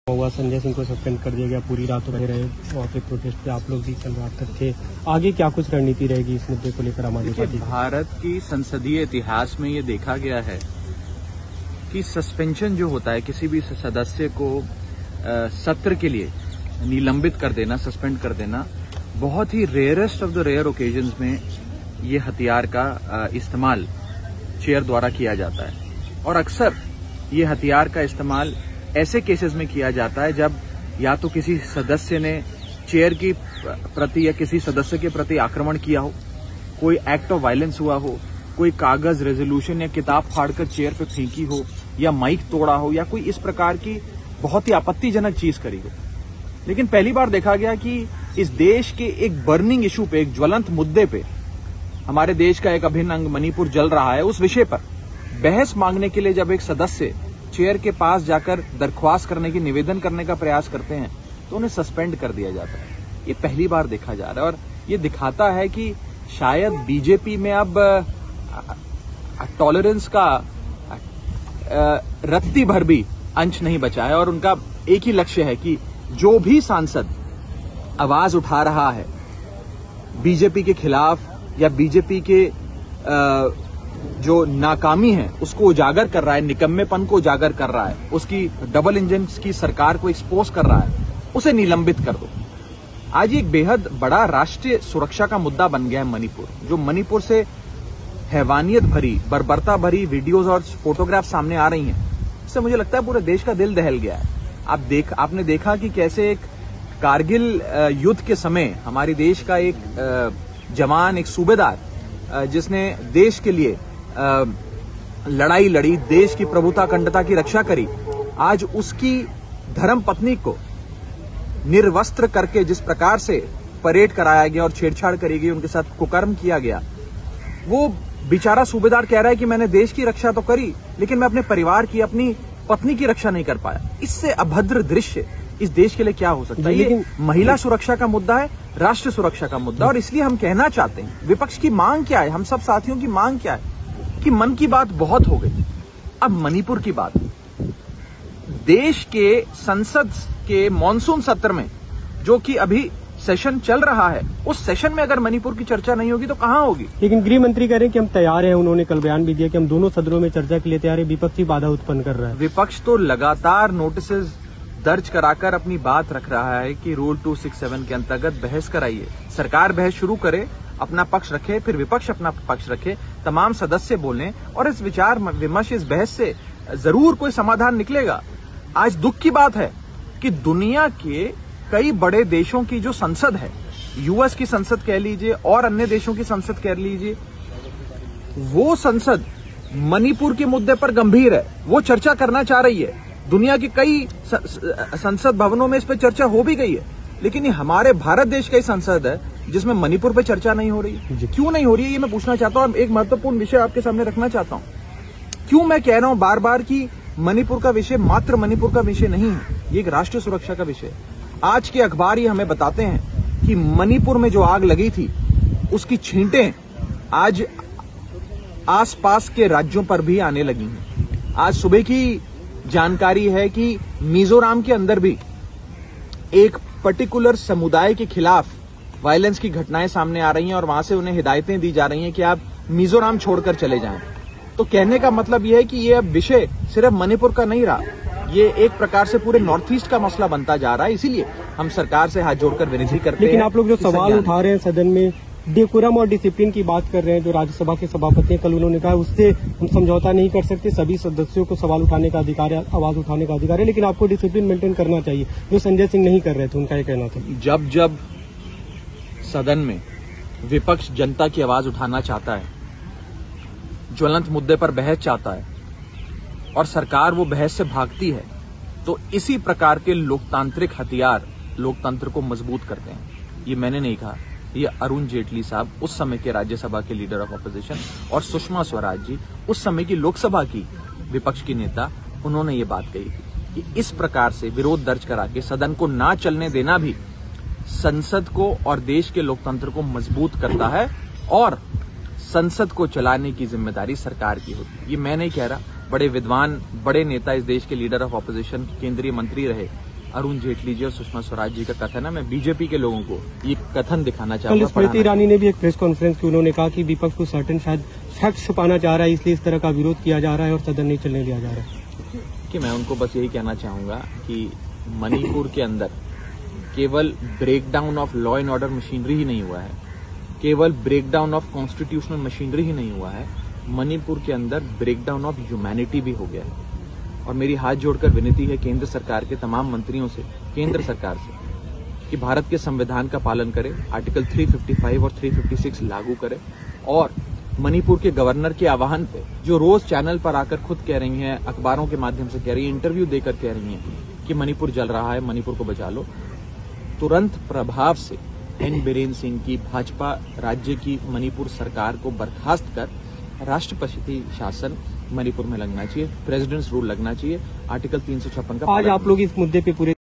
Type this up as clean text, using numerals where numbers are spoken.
हुआ संजय सिंह को सस्पेंड कर दिया गया, पूरी रात रहे वहाँ पे प्रोटेस्ट पे आप लोग भी कल रात तक थे। आगे क्या कुछ रणनीति रहेगी इस मुद्दे को लेकर हमारे पार्टी? भारत की संसदीय इतिहास में ये देखा गया है कि सस्पेंशन जो होता है किसी भी सदस्य को सत्र के लिए निलंबित कर देना, सस्पेंड कर देना, बहुत ही rarest of the rare occasions में ये हथियार का इस्तेमाल चेयर द्वारा किया जाता है। और अक्सर ये हथियार का इस्तेमाल ऐसे केसेस में किया जाता है जब या तो किसी सदस्य ने चेयर की प्रति या किसी सदस्य के प्रति आक्रमण किया हो, कोई एक्ट ऑफ वायलेंस हुआ हो, कोई कागज, रेजोल्यूशन या किताब फाड़कर चेयर पे फेंकी हो, या माइक तोड़ा हो, या कोई इस प्रकार की बहुत ही आपत्तिजनक चीज करी हो। लेकिन पहली बार देखा गया कि इस देश के एक बर्निंग इशू पे, एक ज्वलंत मुद्दे पे, हमारे देश का एक अभिन्न अंग मणिपुर जल रहा है, उस विषय पर बहस मांगने के लिए जब एक सदस्य चेयर के पास जाकर दरख्वास्त करने की, निवेदन करने का प्रयास करते हैं तो उन्हें सस्पेंड कर दिया जाता है। ये पहली बार देखा जा रहा है और ये दिखाता है कि शायद बीजेपी में अब टॉलरेंस का रत्ती भर भी अंश नहीं बचा है और उनका एक ही लक्ष्य है कि जो भी सांसद आवाज उठा रहा है बीजेपी के खिलाफ या बीजेपी के जो नाकामी है उसको उजागर कर रहा है, निकम्मेपन को उजागर कर रहा है, उसकी डबल इंजन की सरकार को एक्सपोज कर रहा है, उसे निलंबित कर दो। आज एक बेहद बड़ा राष्ट्रीय सुरक्षा का मुद्दा बन गया है मणिपुर, जो मणिपुर से हैवानियत भरी, बर्बरता भरी वीडियोज और फोटोग्राफ सामने आ रही हैं। इससे मुझे लगता है पूरे देश का दिल दहल गया है। आपने देखा कि कैसे एक कारगिल युद्ध के समय हमारे देश का एक जवान, एक सूबेदार जिसने देश के लिए लड़ाई लड़ी, देश की प्रभुता अखंडता की रक्षा करी, आज उसकी धर्म पत्नी को निर्वस्त्र करके जिस प्रकार से परेड कराया गया और छेड़छाड़ करी गई, उनके साथ कुकर्म किया गया, वो बेचारा सूबेदार कह रहा है कि मैंने देश की रक्षा तो करी लेकिन मैं अपने परिवार की, अपनी पत्नी की रक्षा नहीं कर पाया। इससे अभद्र दृश्य इस देश के लिए क्या हो सकता है? ये महिला सुरक्षा का मुद्दा है, राष्ट्र सुरक्षा का मुद्दा, और इसलिए हम कहना चाहते हैं विपक्ष की मांग क्या है, हम सब साथियों की मांग क्या है कि मन की बात बहुत हो गई, अब मणिपुर की बात। देश के संसद के मॉनसून सत्र में जो कि अभी सेशन चल रहा है, उस सेशन में अगर मणिपुर की चर्चा नहीं होगी तो कहां होगी? लेकिन गृह मंत्री कह रहे हैं कि हम तैयार हैं, उन्होंने कल बयान भी दिया कि हम दोनों सदनों में चर्चा के लिए तैयार है, विपक्षी बाधा उत्पन्न कर रहा है। विपक्ष तो लगातार नोटिसेज दर्ज कराकर अपनी बात रख रहा है कि रूल 267 के अंतर्गत बहस कराइए, सरकार बहस शुरू करे, अपना पक्ष रखे, फिर विपक्ष अपना पक्ष रखे, तमाम सदस्य बोलें और इस विचार विमर्श, इस बहस से जरूर कोई समाधान निकलेगा। आज दुख की बात है कि दुनिया के कई बड़े देशों की जो संसद है, यूएस की संसद कह लीजिए और अन्य देशों की संसद कह लीजिए, वो संसद मणिपुर के मुद्दे पर गंभीर है, वो चर्चा करना चाह रही है। दुनिया के कई संसद भवनों में इस पर चर्चा हो भी गई है, लेकिन ये हमारे भारत देश का ही संसद है जिसमें मणिपुर पे चर्चा नहीं हो रही है। क्यों नहीं हो रही है ये मैं पूछना चाहता हूं। एक महत्वपूर्ण विषय आपके सामने रखना चाहता हूं। क्यों मैं कह रहा हूं बार बार कि मणिपुर का विषय मात्र मणिपुर का विषय नहीं है, ये एक राष्ट्रीय सुरक्षा का विषय है। आज के अखबार ही हमें बताते हैं कि मणिपुर में जो आग लगी थी उसकी छींटें आज आसपास के राज्यों पर भी आने लगी हैं। आज सुबह की जानकारी है कि मिजोरम के अंदर भी एक पर्टिकुलर समुदाय के खिलाफ वायलेंस की घटनाएं सामने आ रही हैं और वहां से उन्हें हिदायतें दी जा रही हैं कि आप मिजोरम छोड़कर चले जाएं। तो कहने का मतलब यह है कि ये अब विषय सिर्फ मणिपुर का नहीं रहा, ये एक प्रकार से पूरे नॉर्थ ईस्ट का मसला बनता जा रहा है। इसीलिए हम सरकार से हाथ जोड़कर विनती करते हैं। लेकिन आप लोग जो सवाल उठा रहे हैं सदन में, डेकोरम और डिसिप्लिन की बात कर रहे हैं, जो राज्यसभा के सभापति कल उन्होंने कहा उससे हम समझौता नहीं कर सकते, सभी सदस्यों को सवाल उठाने का अधिकार है, आवाज उठाने का अधिकार है, लेकिन आपको डिसिप्लिन मेंटेन करना चाहिए, जो संजय सिंह नहीं कर रहे थे, उनका ये कहना था। जब जब सदन में विपक्ष जनता की आवाज उठाना चाहता है, ज्वलंत मुद्दे पर बहस चाहता है और सरकार वो बहस से भागती है, तो इसी प्रकार के लोकतांत्रिक हथियार लोकतंत्र को मजबूत करते हैं। ये मैंने नहीं कहा, ये अरुण जेटली साहब, उस समय के राज्यसभा के लीडर ऑफ ऑपोजिशन, और सुषमा स्वराज जी, उस समय की लोकसभा की विपक्ष की नेता, उन्होंने ये बात कही थी कि इस प्रकार से विरोध दर्ज करा के सदन को ना चलने देना भी संसद को और देश के लोकतंत्र को मजबूत करता है और संसद को चलाने की जिम्मेदारी सरकार की होती है। ये मैं नहीं कह रहा, बड़े विद्वान, बड़े नेता, इस देश के लीडर ऑफ ऑपोजिशन, केंद्रीय मंत्री रहे अरुण जेटली जी और सुषमा स्वराज जी का कथन है। मैं बीजेपी के लोगों को ये कथन दिखाना कल चाहूंगा। स्मृति ईरानी ने भी एक प्रेस कॉन्फ्रेंस की, उन्होंने कहा कि विपक्ष को सर्टेन शायद फैक्ट छुपाना चाह रहा है, इसलिए इस तरह का विरोध किया जा रहा है और सदन नहीं चलने दिया जा रहा है। कि मैं उनको बस यही कहना चाहूंगा कि मणिपुर के अंदर केवल breakdown of law and order machinery ही नहीं हुआ है, केवल ब्रेकडाउन ऑफ कॉन्स्टिट्यूशनल मशीनरी ही नहीं हुआ है, मणिपुर के अंदर ब्रेकडाउन ऑफ ह्यूमैनिटी भी हो गया है। और मेरी हाथ जोड़कर विनती है केंद्र सरकार के तमाम मंत्रियों से, केंद्र सरकार से, कि भारत के संविधान का पालन करें, आर्टिकल 355 और 356 लागू करें और मणिपुर के गवर्नर के आह्वान पे जो रोज चैनल पर आकर खुद कह रही हैं, अखबारों के माध्यम से कह रही हैं, इंटरव्यू देकर कह रही हैं कि मणिपुर जल रहा है, मणिपुर को बचा लो, तुरंत प्रभाव से एन बीरेन सिंह की भाजपा राज्य की मणिपुर सरकार को बर्खास्त कर राष्ट्रपति शासन मणिपुर में लगना चाहिए, प्रेसिडेंट्स रूल लगना चाहिए, आर्टिकल 356 का आज आप लोग इस मुद्दे पे पूरे